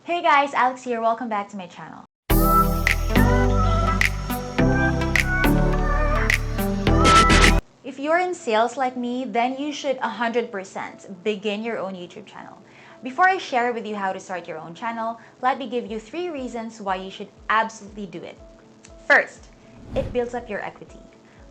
Hey guys, Alex here. Welcome back to my channel. If you're in sales like me, then you should 100% begin your own YouTube channel. Before I share with you how to start your own channel, let me give you 3 reasons why you should absolutely do it. First, it builds up your equity.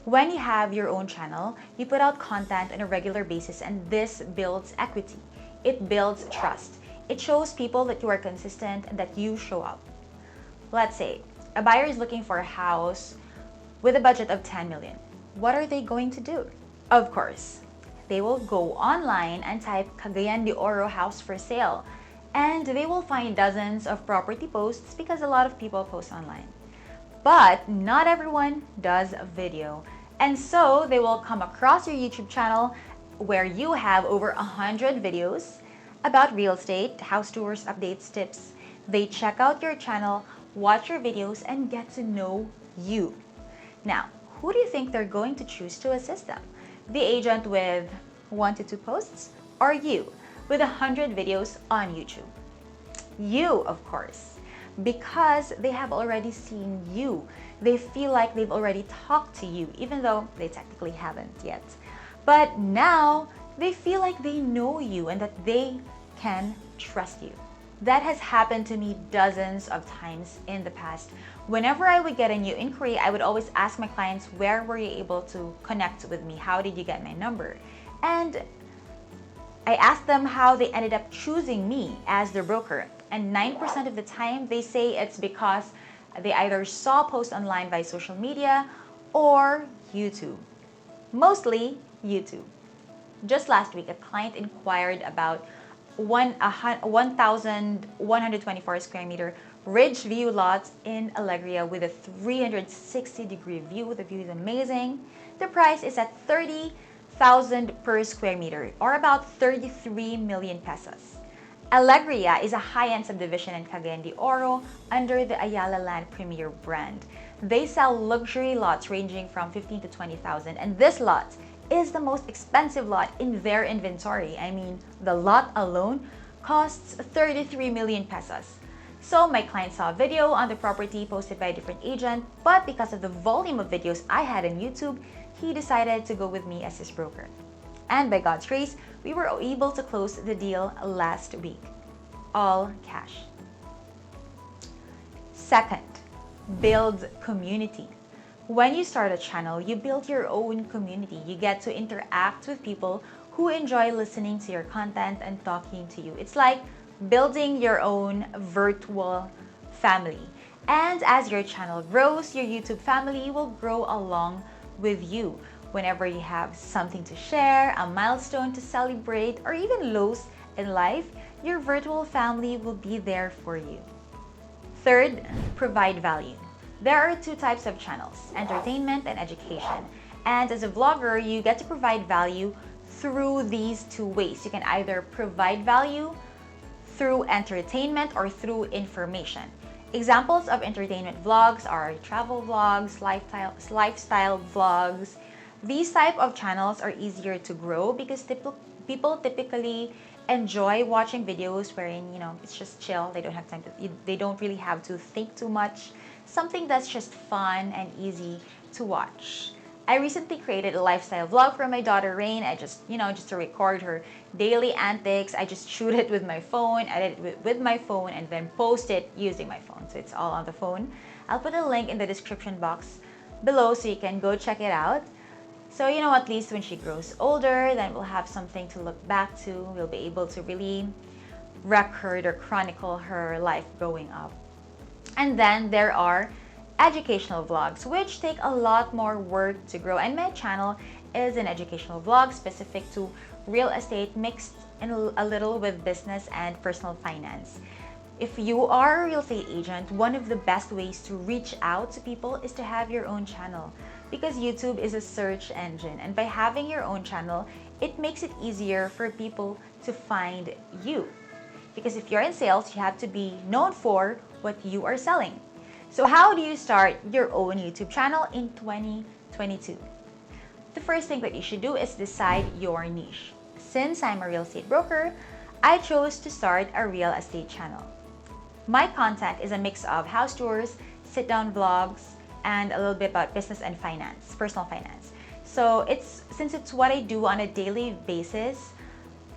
When you have your own channel, you put out content on a regular basis and this builds equity. It builds trust. It shows people that you are consistent and that you show up. Let's say a buyer is looking for a house with a budget of 10 million. What are they going to do? Of course, they will go online and type Cagayan de Oro house for sale. And they will find dozens of property posts because a lot of people post online. But not everyone does video. And so they will come across your YouTube channel where you have over 100 videos about real estate, house tours, updates, tips. They check out your channel, watch your videos, and get to know you. Now, who do you think they're going to choose to assist them? The agent with 1 to 2 posts or you with 100 videos on YouTube? You, of course, because they have already seen you. They feel like they've already talked to you, even though they technically haven't yet. But now they feel like they know you and that they can trust you. That has happened to me dozens of times in the past. Whenever I would get a new inquiry, I would always ask my clients, where were you able to connect with me? How did you get my number? And I asked them how they ended up choosing me as their broker. And 9% of the time, they say it's because they either saw a post online by social media or YouTube. Mostly YouTube. Just last week, a client inquired about 1,124 square meter ridge view lots in Alegria with a 360-degree view. The view is amazing. The price is at 30,000 per square meter or about 33 million pesos. Alegria is a high-end subdivision in Cagayan de Oro under the Ayala Land Premier brand. They sell luxury lots ranging from 15 to 20,000, and this lot is the most expensive lot in their inventory. I mean, the lot alone costs 33 million pesos. So my client saw a video on the property posted by a different agent, but because of the volume of videos I had on YouTube, he decided to go with me as his broker. And by God's grace, we were able to close the deal last week. All cash. Second, build community. When you start a channel, you build your own community. You get to interact with people who enjoy listening to your content and talking to you. It's like building your own virtual family. And as your channel grows, your YouTube family will grow along with you. Whenever you have something to share, a milestone to celebrate, or even lows in life, your virtual family will be there for you. Third, provide value. There are 2 types of channels, entertainment and education. And as a vlogger, you get to provide value through these 2 ways. You can either provide value through entertainment or through information. Examples of entertainment vlogs are travel vlogs, lifestyle vlogs. These type of channels are easier to grow because people typically enjoy watching videos wherein, it's just chill. They don't have time to, they don't really have to think too much. Something that's just fun and easy to watch. I recently created a lifestyle vlog for my daughter Rain. I just to record her daily antics. I just shoot it with my phone, edit it with my phone, and then post it using my phone. So it's all on the phone. I'll put a link in the description box below so you can go check it out. So, at least when she grows older, then we'll have something to look back to. We'll be able to really record or chronicle her life growing up. And then there are educational vlogs, which take a lot more work to grow. And my channel is an educational vlog specific to real estate mixed in a little with business and personal finance. If you are a real estate agent, one of the best ways to reach out to people is to have your own channel because YouTube is a search engine. And by having your own channel, it makes it easier for people to find you. Because if you're in sales, you have to be known for what you are selling. So how do you start your own YouTube channel in 2022? The first thing that you should do is decide your niche. Since I'm a real estate broker, I chose to start a real estate channel. My content is a mix of house tours, sit-down vlogs, and a little bit about business and finance, personal finance. So since it's what I do on a daily basis,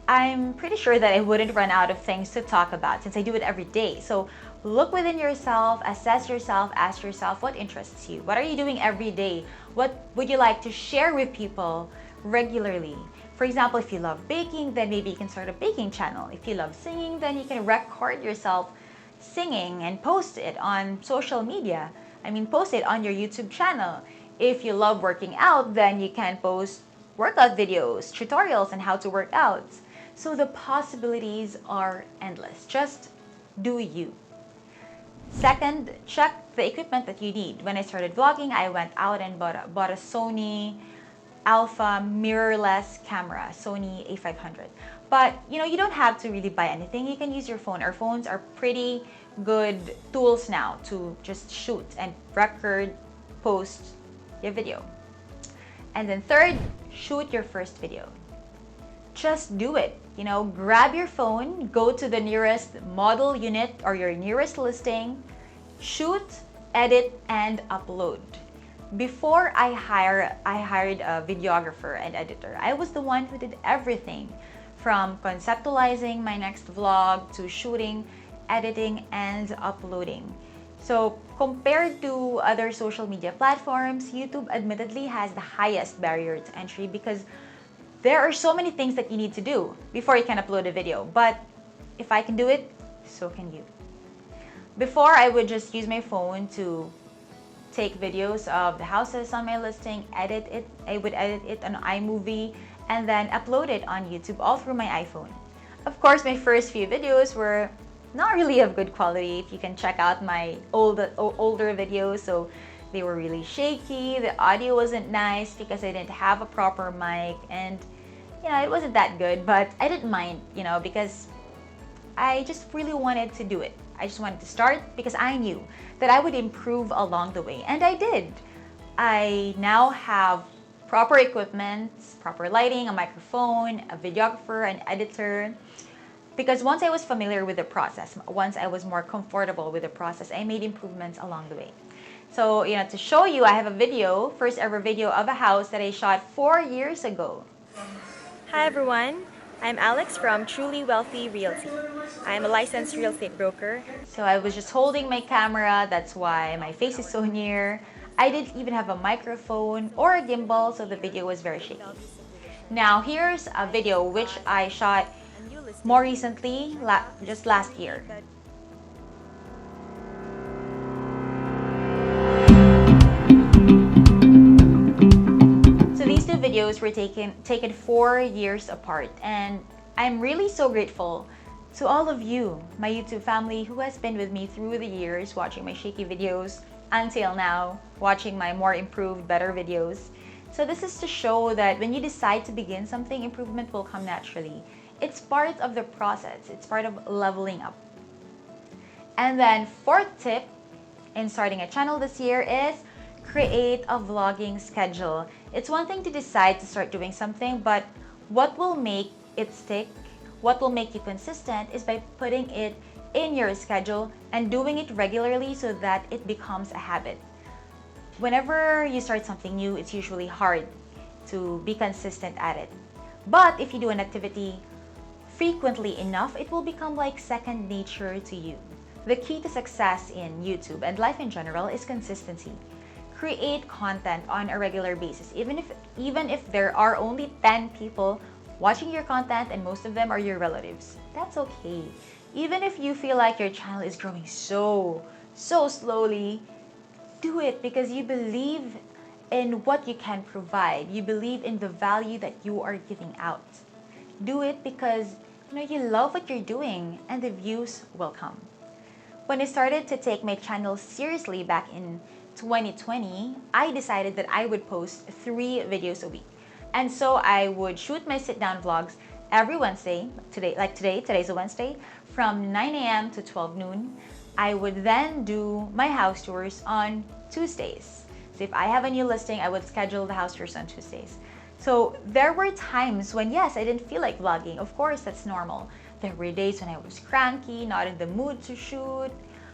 I'm pretty sure that I wouldn't run out of things to talk about since I do it every day. So look within yourself, assess yourself, ask yourself what interests you. What are you doing every day? What would you like to share with people regularly? For example, if you love baking, then maybe you can start a baking channel. If you love singing, then you can record yourself singing and post it on social media. Post it on your YouTube channel. If you love working out, then you can post workout videos, tutorials on how to work out. So the possibilities are endless. Just do you. Second, check the equipment that you need. When I started vlogging, I went out and bought a Sony Alpha mirrorless camera, Sony A500. But you don't have to really buy anything. You can use your phone. Our phones are pretty good tools now to just shoot and record, post your video. And then third, shoot your first video. Just do it. Grab your phone, go to the nearest model unit or your nearest listing, shoot, edit, and upload. Before I hired a videographer and editor. I was the one who did everything from conceptualizing my next vlog to shooting, editing, and uploading. So compared to other social media platforms, YouTube admittedly has the highest barrier to entry because there are so many things that you need to do before you can upload a video. But if I can do it, so can you. Before, I would just use my phone to take videos of the houses on my listing, edit it. I would edit it on iMovie and then upload it on YouTube all through my iPhone. Of course, my first few videos were not really of good quality. If you can check out my older videos, so they were really shaky. The audio wasn't nice because I didn't have a proper mic, and it wasn't that good. But I didn't mind, because I just really wanted to do it. I just wanted to start because I knew that I would improve along the way, and I did. I now have proper equipment, proper lighting, a microphone, a videographer, an editor. Because once I was familiar with the process, once I was more comfortable with the process, I made improvements along the way. So, to show you, I have a video, first ever video of a house that I shot 4 years ago. Hi everyone, I'm Alex from Truly Wealthy Realty. I'm a licensed real estate broker. So I was just holding my camera, that's why my face is so near. I didn't even have a microphone or a gimbal, so the video was very shaky. Now here's a video which I shot more recently, just last year. So these two videos were taken 4 years apart, and I'm really so grateful to all of you, my YouTube family, who has been with me through the years, watching my shaky videos until now, watching my more improved, better videos. So this is to show that when you decide to begin something, improvement will come naturally. It's part of the process. It's part of leveling up. And then fourth tip in starting a channel this year is create a vlogging schedule. It's one thing to decide to start doing something, but what will make it stick, what will make you consistent is by putting it in your schedule and doing it regularly so that it becomes a habit. Whenever you start something new, it's usually hard to be consistent at it. But if you do an activity frequently enough, it will become like second nature to you. The key to success in YouTube and life in general is consistency. Create content on a regular basis, even if there are only 10 people watching your content and most of them are your relatives. That's okay. Even if you feel like your channel is growing so slowly, do it because you believe in what you can provide. You believe in the value that you are giving out. Do it because you love what you're doing and the views will come. When I started to take my channel seriously back in 2020, I decided that I would post 3 videos a week. And so I would shoot my sit-down vlogs every Wednesday, today's a Wednesday, from 9 a.m. to 12 noon. I would then do my house tours on Tuesdays. So if I have a new listing, I would schedule the house tours on Tuesdays. So there were times when, yes, I didn't feel like vlogging. Of course, that's normal. There were days when I was cranky, not in the mood to shoot,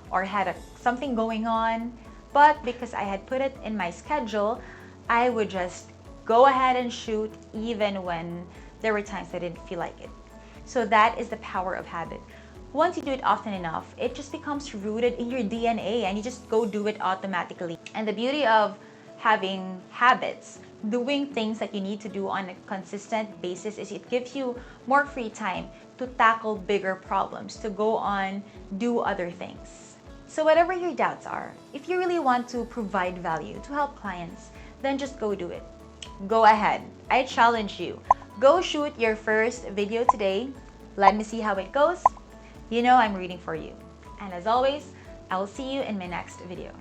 or had something going on. But because I had put it in my schedule, I would just go ahead and shoot even when there were times I didn't feel like it. So that is the power of habit. Once you do it often enough, it just becomes rooted in your DNA and you just go do it automatically. And the beauty of having habits, doing things that you need to do on a consistent basis, is it gives you more free time to tackle bigger problems, to go on, do other things. So whatever your doubts are, if you really want to provide value to help clients, then just go do it. Go ahead. I challenge you. Go shoot your first video today. Let me see how it goes. You know I'm rooting for you. And as always, I will see you in my next video.